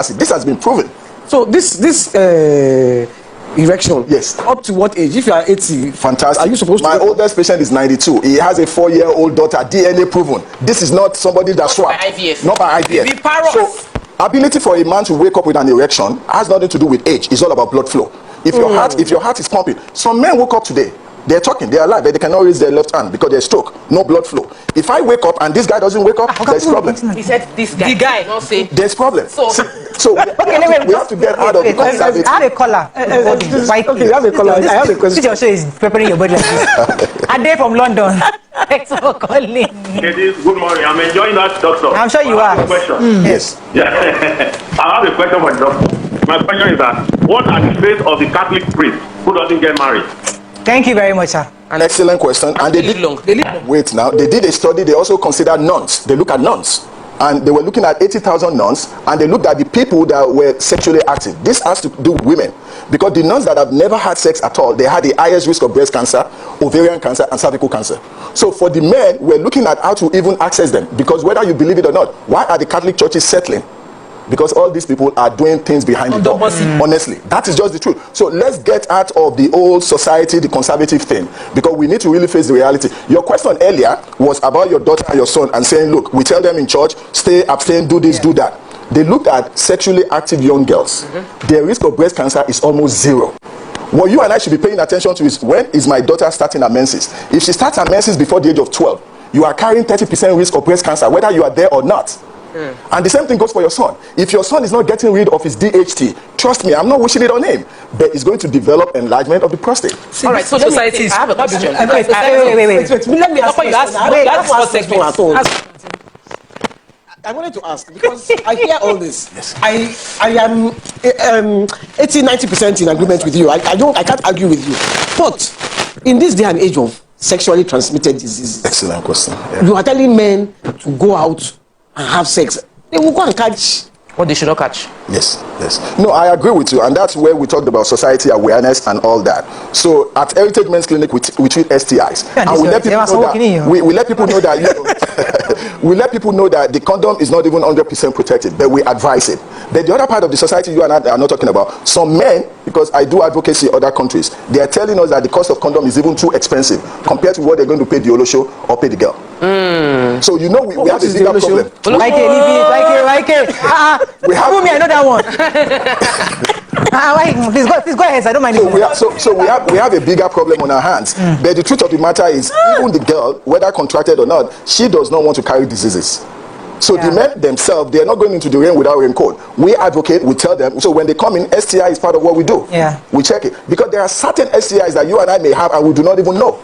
acid. This has been proven. So this erection, yes, up to what age? If you are 80, fantastic. Are you supposed to? My oldest patient is 92. He has a 4-year-old daughter, DNA proven. This is not somebody that swapped. Not by IVF. So ability for a man to wake up with an erection has nothing to do with age. It's all about blood flow. If your heart is pumping, some men woke up today, they're talking, they're alive, but they cannot raise their left hand because there's stroke, no blood flow. If I wake up and this guy doesn't wake up, there's problem. He said this guy. The guy. Not say. There's problem. So we have to get out of the conservative. I have a caller. Okay, you have a caller. I have a question. This show is preparing your body like this. Ade from London. Thanks for calling. Ladies, good morning. I'm enjoying that, doctor. I'm sure you are. I have a question. Yes. Yeah. I have a question for the doctor. My question is that what are the fate of the Catholic priest who doesn't get married? Thank you very much, sir. An excellent question. And they did long. Wait now. They did a study. They also considered nuns. They look at nuns. And they were looking at 80,000 nuns, and they looked at the people that were sexually active. This has to do with women, because the nuns that have never had sex at all, they had the highest risk of breast cancer, ovarian cancer, and cervical cancer. So for the men, we're looking at how to even access them, because whether you believe it or not, why are the Catholic churches settling? Because all these people are doing things behind the door. Honestly, that is just the truth. So let's get out of the old society, the conservative thing, because we need to really face the reality. Your question earlier was about your daughter and your son, and saying, look, we tell them in church, stay, abstain, do this, do that. They looked at sexually active young girls. Their risk of breast cancer is almost zero. What you and I should be paying attention to is, when is my daughter starting her menses? If she starts her menses before the age of 12, you are carrying 30% risk of breast cancer, whether you are there or not. And the same thing goes for your son. If your son is not getting rid of his DHT, trust me, I'm not wishing it on him, but it's going to develop enlargement of the prostate. All right, so society is. I have a question. Wait. Let me ask you. I wanted to ask, because I hear all this. Yes. I am 80-90% in agreement with you. I can't argue with you. But in this day and age of sexually transmitted diseases, Excellent question. Yeah. you are telling men to go out and have sex. They will go and catch What they should not catch. Yes. No, I agree with you, and that's where we talked about society awareness and all that. So at Heritage Men's Clinic, we treat STIs, and we let people know that we let people know that we let people know that the condom is not even 100% protected, but we advise it. But the other part of the society you and I are not talking about, some men, because I do advocacy in other countries, they are telling us that the cost of condom is even too expensive compared to what they're going to pay the Olosho or pay the girl. So we have a bigger problem. We have me, I know that one. Please go ahead. I don't mind. So we have a bigger problem on our hands. But the truth of the matter is, even the girl, whether contracted or not, she does not want to carry diseases. So the men themselves, they are not going into the rain without raincoat. We advocate, we tell them. So when they come in, STI is part of what we do. Yeah. We check it, because there are certain STIs that you and I may have and we do not even know.